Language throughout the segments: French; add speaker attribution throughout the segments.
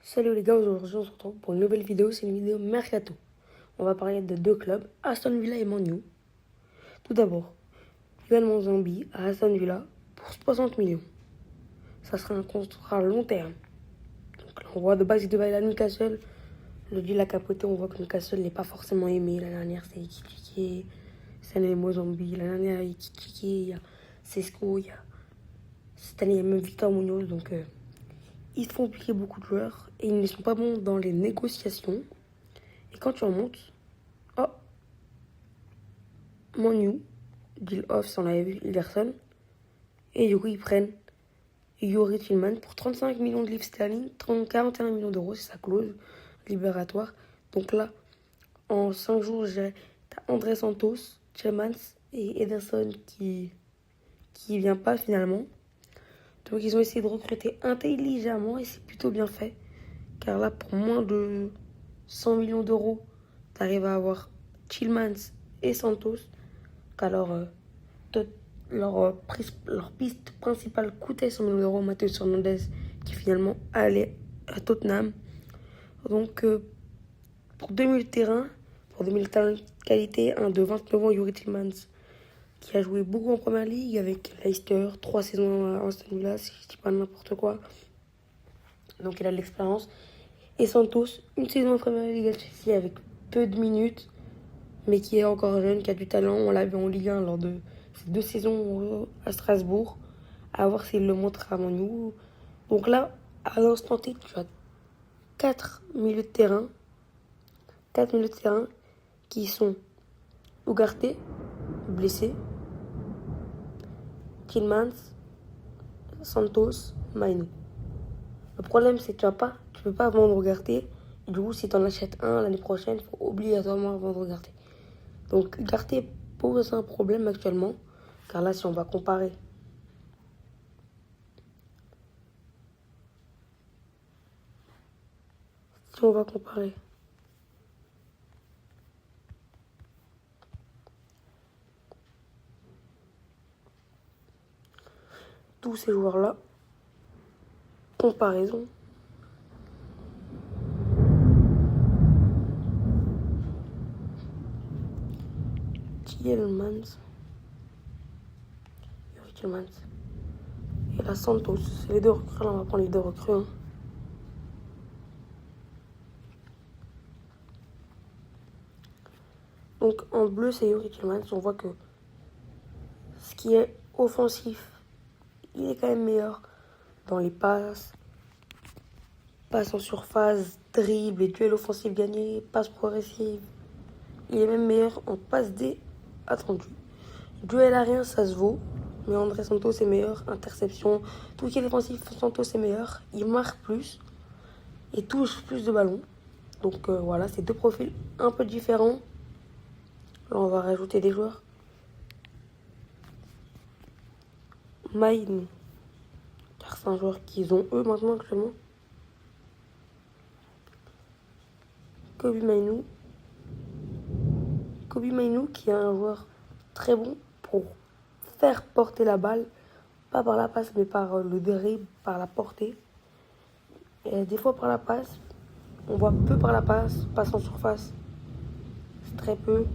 Speaker 1: Salut les gars, aujourd'hui on se retrouve pour une nouvelle vidéo, c'est une vidéo Mercato. On va parler de deux clubs, Aston Villa et Man U. Tout d'abord, Yohan Zambi à Aston Villa pour 60 millions. Ça sera un contrat à long terme. Donc là, on voit de base il devait aller à Newcastle. Le deal a capoté, on voit que Newcastle n'est pas forcément aimé. La dernière c'est Ekitike, cette année Mozambi, la dernière Ekitike, il y a Sesko, cette année il y a même Victor Munoz. Donc ils font plier beaucoup de joueurs et ils ne sont pas bons dans les négociations. Et quand tu remontes, oh, Manu, deal off, si on l'avait vu, Ederson. Et du coup, ils prennent Yuri Tillman pour 35 millions de livres sterling, 41 millions d'euros, c'est sa clause libératoire. Donc là, en 5 jours, t'as André Santos, Tillmans et Ederson qui vient pas finalement. Donc ils ont essayé de recruter intelligemment et c'est plutôt bien fait. Car là, pour moins de 100 millions d'euros, t'arrives à avoir Tillmans et Santos. Alors, leur piste principale coûtait 100 millions d'euros. Matheus Fernandes qui finalement allait à Tottenham. Donc, pour 2000 terrain, pour 2000 talents de qualité, un de 29 ans, Yuri Tillmans, qui a joué beaucoup en Première Ligue avec Leicester, 3 saisons à Aston Villa, si je dis pas n'importe quoi. Donc, il a de l'expérience. Et Santos, une saison en Première Ligue à Chelsea avec peu de minutes, mais qui est encore jeune, qui a du talent. On l'a vu en Ligue 1 lors de ses 2 saisons à Strasbourg. À voir s'il le montre à Manu. Donc là, à l'instant T, tu as 4 milieux de terrain. 4 milieux de terrain qui sont Ugarte, blessé, Tillmans, Santos, Mainu. Le problème, c'est que tu peux pas vendre Ugarte. Du coup, si tu en achètes un l'année prochaine, il faut obligatoirement vendre Ugarte. Donc, Ugarte pose un problème actuellement. Car là, si on va comparer tous ces joueurs-là, comparaison, Tillmans, Yuri Tillmans et la Santos, c'est les deux recrues. Là, on va prendre les deux recrues. Hein. Donc en bleu, c'est Yuri Tillmans. On voit que ce qui est offensif, il est quand même meilleur dans les passes en surface, dribble et duels offensifs gagnés, passes progressives. Il est même meilleur en passe D attendu. Duel aérien, ça se vaut. Mais André Santos est meilleur. Interception, tout ce qui est défensif, Santos est meilleur. Il marque plus et touche plus de ballons. Donc voilà, c'est deux profils un peu différents. Là, on va rajouter des joueurs. Maïn, car c'est un joueur qu'ils ont eux maintenant actuellement. Kobe Mainoo. Kobe Mainoo qui est un joueur très bon pour faire porter la balle. Pas par la passe, mais par le dribble, par la portée. Et des fois par la passe, on voit peu par la passe en surface. C'est très peu.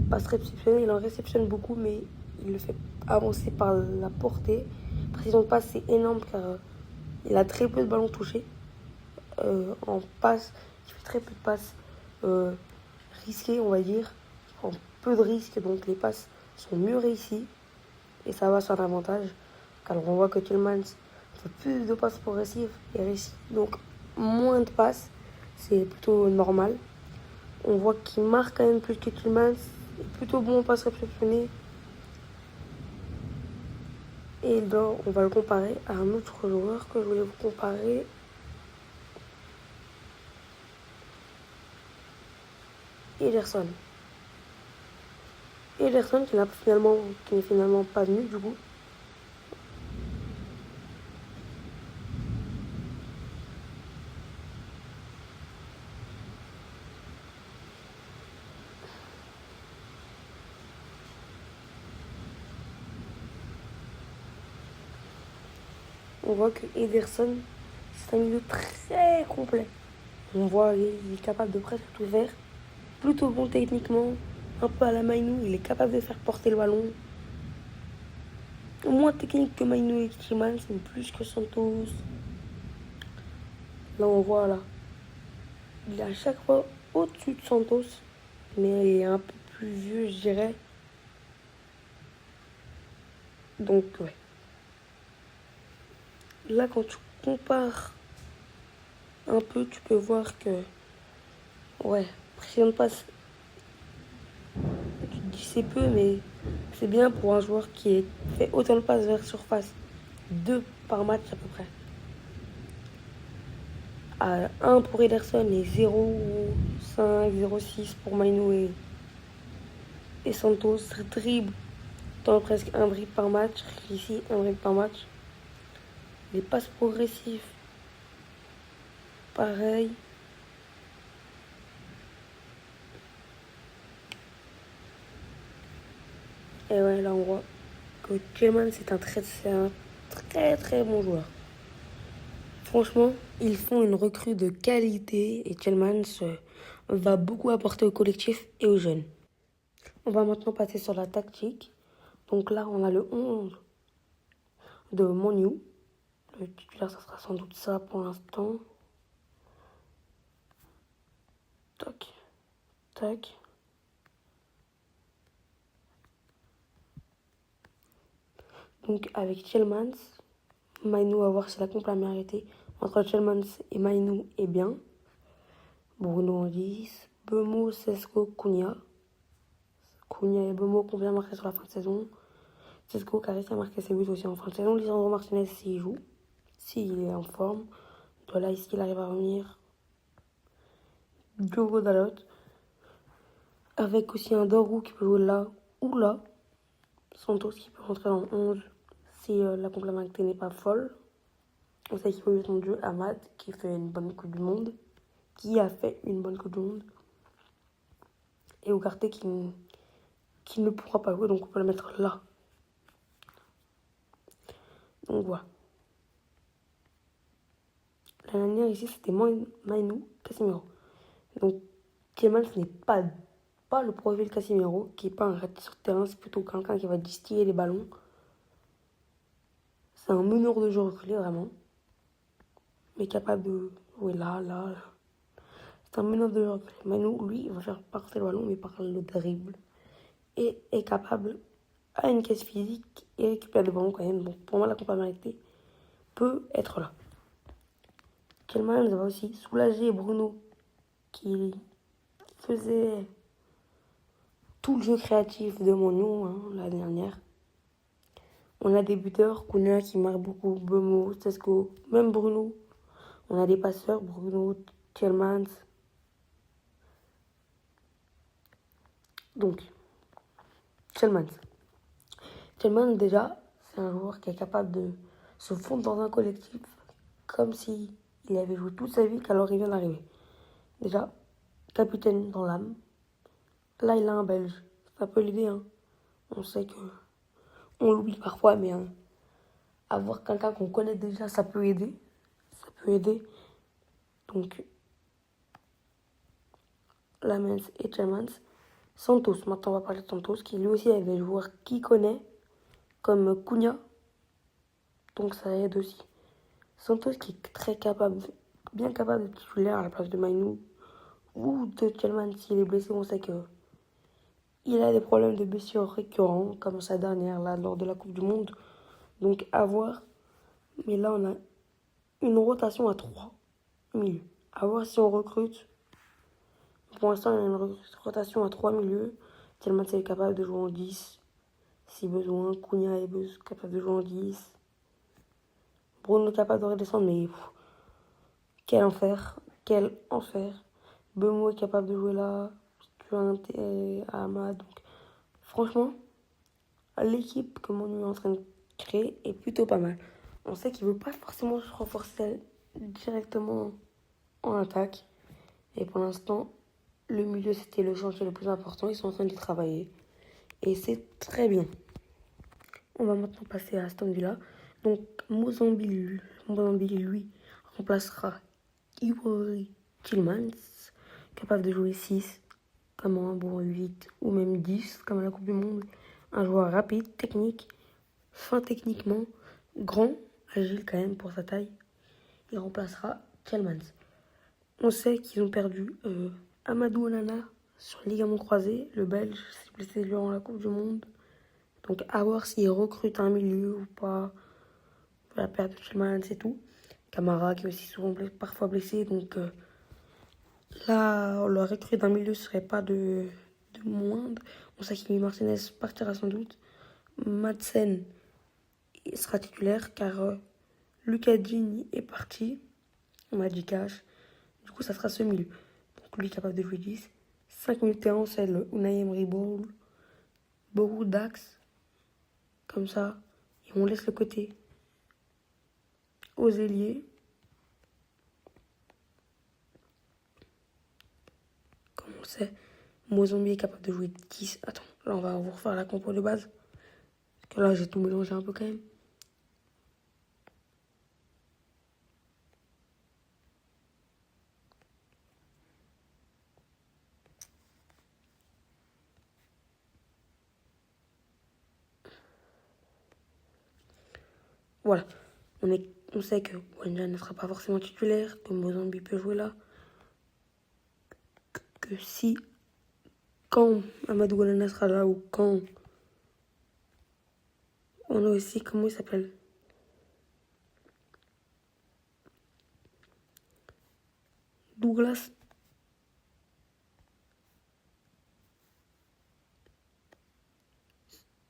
Speaker 1: Passe réceptionnelle, il en réceptionne beaucoup, mais il le fait avancer par la portée. Précision de passe, c'est énorme car il a très peu de ballons touchés. En passe, il fait très peu de passes risquées, on va dire. Il prend peu de risques, donc les passes sont mieux réussies. Et ça va sur l'avantage. Car on voit que Tillmans fait plus de passes progressives et réussit. Donc moins de passes, c'est plutôt normal. On voit qu'il marque quand même plus que Tillmans. Il est plutôt bon en passes réceptionnées. Et là, on va le comparer à un autre joueur que je voulais vous comparer. Ederson. Ederson qui n'est finalement pas venu du coup. On voit que Ederson, C'est un milieu très complet. On voit, il est capable de presque tout faire. Plutôt bon techniquement, un peu à la Mainou, il est capable de faire porter le ballon. Moins technique que Mainou et Tillmans, mais plus que Santos. Là, on voit, là, il est à chaque fois au-dessus de Santos, mais il est un peu plus vieux, je dirais. Donc, ouais. Là, quand tu compares un peu, tu peux voir que, ouais, précision de passe, tu te dis c'est peu, mais c'est bien pour un joueur qui fait autant de passes vers surface, 2 par match à peu près. À 1 pour Ederson et 0,5, 0,6 pour Mainou et Santos. Dribble, dans presque un dribble par match. Ici, un dribble par match. Les passes progressives, pareil. Et ouais, là on voit que Tillmans c'est un très très bon joueur. Franchement, ils font une recrue de qualité et Tillmans va beaucoup apporter au collectif et aux jeunes. On va maintenant passer sur la tactique. Donc là, on a le 11 de Monu. Le titulaire, ça sera sans doute ça pour l'instant. Tac, tac. Donc avec Tillmans, Mainou, à voir si la complémentarité entre Tillmans et Mainou est bien. Bruno en 10. Bemo, Sesco, Cunha. Cunha et Bemo qu'on vient marquer sur la fin de saison. Sesco qui a réussi à marquer ses buts aussi en fin de saison. Lisandro Martinez s'il joue, s'il est en forme. De là, ici, il arrive à revenir. Diogo Dalot. Avec aussi un Dorou qui peut jouer là ou là. Santos qui peut rentrer dans le 11 si la complémentarité n'est pas folle. On sait qu'il peut jouer son jeu. Ahmad qui fait une bonne Coupe du Monde. Qui a fait une bonne Coupe du Monde. Et Ugarte qui ne pourra pas jouer, donc on peut le mettre là. Donc voilà. La dernière ici, c'était Mainou, Casemiro. Donc Tillmans n'est pas le profil Casemiro, qui n'est pas un rat sur le terrain, c'est plutôt quelqu'un qui va distiller les ballons. C'est un meneur de jeu reculé, vraiment. Mais capable de jouer là. C'est un meneur de jeu reculé. Mainou, lui, il va faire passer le ballon, mais par le dribble. Et est capable, à une caisse physique, et récupère le ballon quand même. Donc pour moi, la complémentarité peut être là. Tillmans va aussi soulager Bruno, qui faisait tout le jeu créatif de Monu la dernière. On a des buteurs, Cunha qui marque beaucoup, Bemo, Sesco, même Bruno. On a des passeurs, Bruno, Tillmans. Donc, Tillmans. Tillmans, déjà, c'est un joueur qui est capable de se fondre dans un collectif comme s'il avait joué toute sa vie qu'alors il vient d'arriver. Déjà, capitaine dans l'âme. Là, il a un Belge. Ça peut l'aider. On sait que on l'oublie parfois, mais avoir quelqu'un qu'on connaît déjà, ça peut aider. Ça peut aider. Donc, Lamens et Tillmans. Santos, maintenant on va parler de Santos, qui lui aussi avait des joueurs qu'il connaît, comme Cunha. Donc ça aide aussi. Santos qui est très capable, bien capable de titulaire à la place de Mainou ou de Tillmans s'il est blessé. On sait que il a des problèmes de blessures récurrents, comme sa dernière là lors de la Coupe du Monde. Donc à voir. Mais là on a une rotation à 3 milieux. À voir si on recrute. Pour l'instant, il y a une rotation à 3 milieux. Tillmans est capable de jouer en 10 si besoin. Cunha est capable de jouer en 10. Bruno est capable de redescendre, mais quel enfer. Quel enfer. Bemo est capable de jouer là. Stuart et Ahmad. Donc, franchement, l'équipe que Manu est en train de créer est plutôt pas mal. On sait qu'il ne veut pas forcément se renforcer directement en attaque. Et pour l'instant, le milieu, c'était le chantier le plus important. Ils sont en train de travailler. Et c'est très bien. On va maintenant passer à Aston Villa. Donc, Mozambique, lui, remplacera Ivory Tillmans, capable de jouer 6, comme en bon 8 ou même 10, comme à la Coupe du Monde. Un joueur rapide, technique, fin techniquement, grand, agile quand même pour sa taille. Il remplacera Tillmans. On sait qu'ils ont perdu Amadou Onana sur le ligament croisé. Le Belge s'est blessé durant la Coupe du Monde. Donc à voir s'il recrute un milieu ou pas. La perte de Tillmans et tout. Camara qui est aussi souvent parfois blessé. Donc là, le recrue d'un milieu ne serait pas de moindre. On sait qu'Imi Martinez partira sans doute. Madsen sera titulaire car Lucas Digne est parti. On m'a dit cash. Du coup, ça sera ce milieu. Donc lui capable de jouer 10. 5 minutes terrain, c'est le Unai Emery Ball. Beaucoup d'axes. Comme ça. Et on laisse le côté aux ailiers. Comme on sait, Mozambique est capable de jouer 10. Attends, là on va vous refaire la compo de base. Parce que là j'ai tout mélangé un peu quand même. Voilà. On sait que Wanja ne sera pas forcément titulaire, que Mozambique peut jouer là. Que si, quand Amadou Onana sera là ou quand on a aussi, comment il s'appelle, Douglas.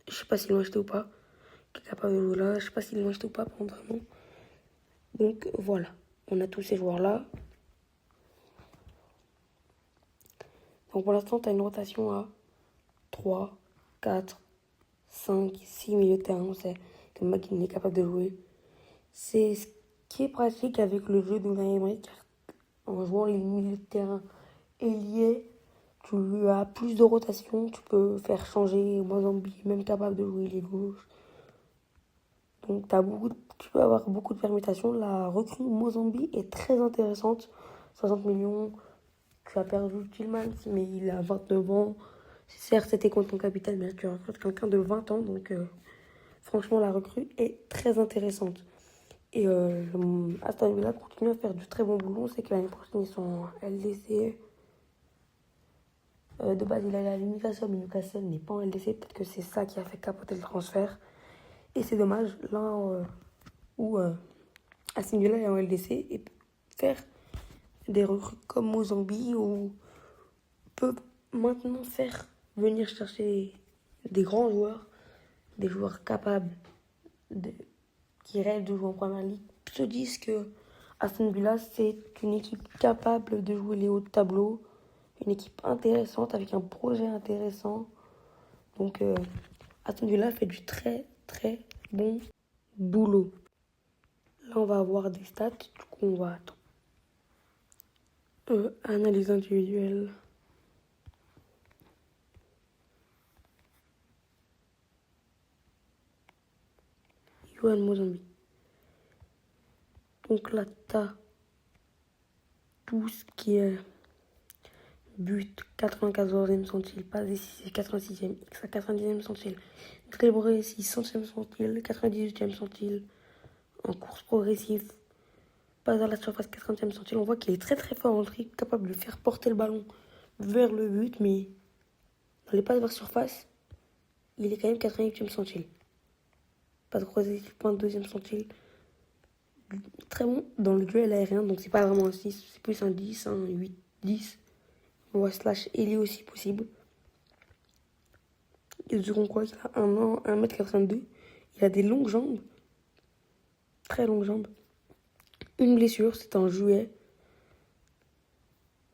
Speaker 1: Je sais pas s'ils l'ont acheté ou pas. Qui est capable de jouer là. Je sais pas s'ils l'ont acheté ou pas, vraiment. Donc voilà. On a tous ces joueurs-là. Donc pour l'instant, tu as une rotation à 3, 4, 5, 6 milieux de terrain. On sait que McGinn est capable de jouer. C'est ce qui est pratique avec le jeu de Unai Emery, car en jouant les milieux de terrain ailier, tu as plus de rotation, tu peux faire changer Mozambique, même capable de jouer les gauches. Donc tu peux avoir beaucoup de permutations. La recrue Mozambique est très intéressante. 60 millions, tu as perdu Tillmans, mais il a 29 ans. Certes, c'était contre ton capitaine, mais tu recrutes quelqu'un de 20 ans. Donc franchement, la recrue est très intéressante. Et Aston Villa continue à faire du très bon boulot. On sait que l'année prochaine, ils sont en LDC. De base, il allait à Newcastle, mais Newcastle n'est pas en LDC. Peut-être que c'est ça qui a fait capoter le transfert. Et c'est dommage, là où Aston Villa est en LDC et peut faire des recrues comme Mozambique ou peut maintenant faire venir chercher des grands joueurs, des joueurs capables qui rêvent de jouer en première ligue, se disent que Aston Villa c'est une équipe capable de jouer les hauts de tableau, une équipe intéressante avec un projet intéressant. Donc Aston Villa fait du très très bon boulot. Là on va avoir des stats, du coup on va attendre. Analyse individuelle. Johan Mozambique. Donc là, t'as tout ce qui est but, 94e centile, passe décisive, 86e, X à 90e centile, dribble réussi, 100e centile, 98e centile, en course progressive, passe dans la surface, 80e centile. On voit qu'il est très très fort en dribble, capable de faire porter le ballon vers le but, mais dans les passes vers surface, il est quand même 88e centile. Passe progressive, point 2e centile. Très bon dans le duel aérien, donc c'est pas vraiment un 6, c'est plus un 10, un 8, 10. On voit slash ailier aussi possible. Ils diront quoi qu'il a 1 an, 1m82. Il a des longues jambes. Très longues jambes. Une blessure, c'est en juillet.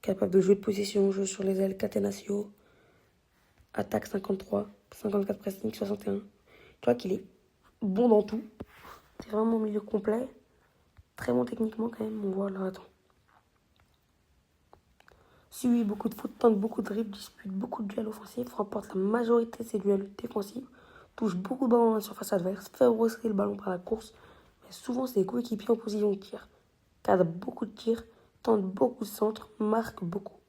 Speaker 1: Capable de jouer de possession, jeu sur les ailes, catenaccio. Attaque 53, 54 pressing, 61. Tu vois qu'il est bon dans tout. C'est vraiment un milieu complet. Très bon techniquement quand même. On voit là, attends. Suit beaucoup de foot, tente beaucoup de dribbles, dispute beaucoup de duels offensifs, remporte la majorité de ses duels défensifs, touche beaucoup de ballons dans la surface adverse, fait brosser le ballon par la course, mais souvent c'est les coéquipiers en position de tir. cadre beaucoup de tirs, tente beaucoup de centres, marque beaucoup.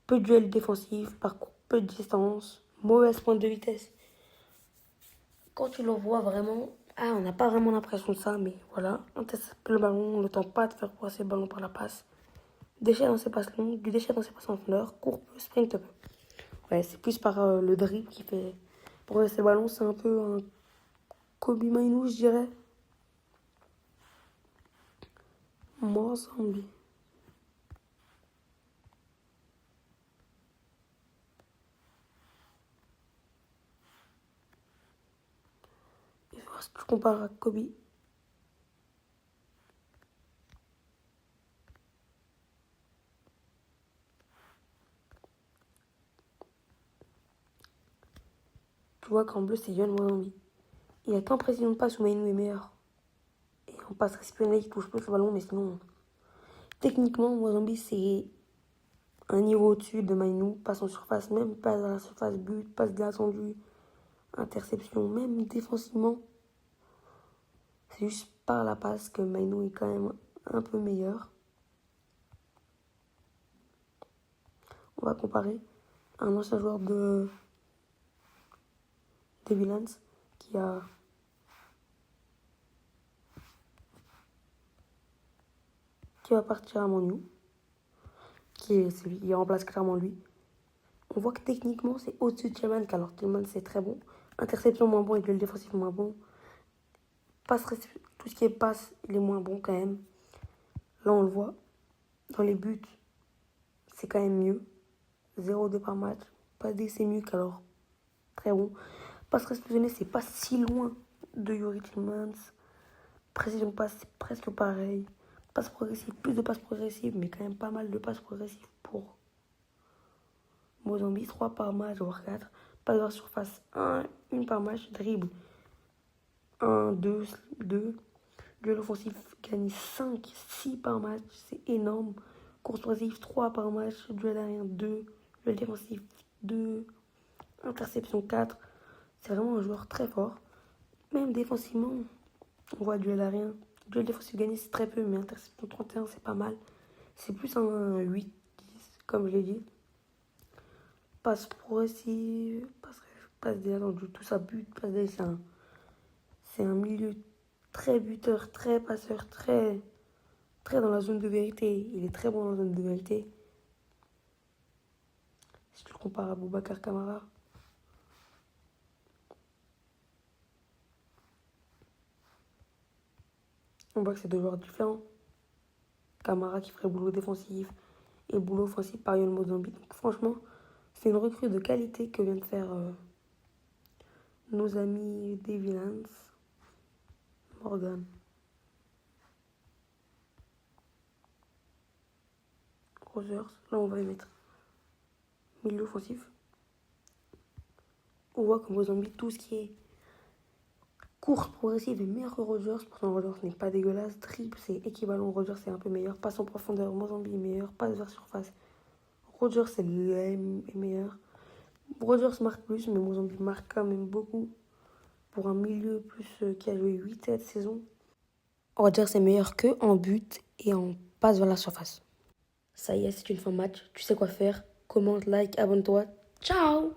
Speaker 1: Peu de duels défensifs, parcourt peu de distance, mauvaise pointe de vitesse. Quand tu le vois vraiment, on n'a pas vraiment l'impression de ça, mais voilà. On teste le ballon, on ne tente pas de faire passer le ballon par la passe. Déchet dans ses passes longues, du déchet dans ses passes en fleurs, court peu, sprint peu. Ouais, c'est plus par le dribble qui fait progresser le ballon. C'est un peu un Kobe Mainoo, je dirais. Mozambique. Et si tu compares à Kobe, tu vois qu'en bleu, c'est Yohan Mozambique. Il n'y a qu'en précision de passe où Mainoo est meilleur. Et en passe réceptionnelle, il touche plus le ballon, mais sinon, techniquement, Mozambique, c'est un niveau au-dessus de Mainoo. Passe en surface, même passe à la surface, but, passe inattendu, interception, même défensivement. C'est juste par la passe que Mainoo est quand même un peu meilleur. On va comparer à un ancien joueur des Villains qui va partir à Manu, il remplace clairement lui. On voit que techniquement c'est au-dessus de Tillman, alors Tillman c'est très bon. Interception moins bon et duel défensif moins bon. Tout ce qui est passe, il est moins bon quand même. Là on le voit. Dans les buts, c'est quand même mieux. 0-2 par match. Pas d'essai mieux qu'alors. Très bon. Passe réceptionnée, c'est pas si loin de Yuri Tillmans. Précision passe, c'est presque pareil. Passe progressive, plus de passes progressives, mais quand même pas mal de passes progressives pour Mozambique. 3 par match, voire 4. Passe vers surface 1, 1 par match. Dribble 1, 2, 2. Duel offensif gagne 5, 6 par match. C'est énorme. Course progressive 3 par match. Duel aérien 2. Duel défensif 2. Interception 4. C'est vraiment un joueur très fort. Même défensivement, on voit duel aérien. Duel défensif gagné, c'est très peu, mais interception 31, c'est pas mal. C'est plus un 8, 10, comme je l'ai dit. Passe progressive, passe déattendu, tout ça but, passe déchet. C'est un milieu très buteur, très passeur, très dans la zone de vérité. Il est très bon dans la zone de vérité. Si tu le compares à Boubacar Kamara, on voit que c'est deux joueurs différents. Kamara qui ferait le boulot défensif et le boulot offensif par Yohan Mozambique. Donc franchement, c'est une recrue de qualité que viennent de faire nos amis des Villains. Morgan. Rogers. Là, on va les mettre milieu offensif. On voit que Mozambique, tout ce qui est course progressive est meilleur que Rogers. Pourtant, Rogers n'est pas dégueulasse. Dribble, c'est équivalent. Rogers, c'est un peu meilleur. Passe en profondeur, Mozambique est meilleur. Passe vers surface. Rogers, c'est le meilleur. Rogers marque plus, mais Mozambique marque quand même beaucoup. Pour un milieu plus qui a joué 8 cette saison. Rogers est meilleur que en but et en passe vers la surface. Ça y est, c'est une fin de match. Tu sais quoi faire. Commente, like, abonne-toi. Ciao!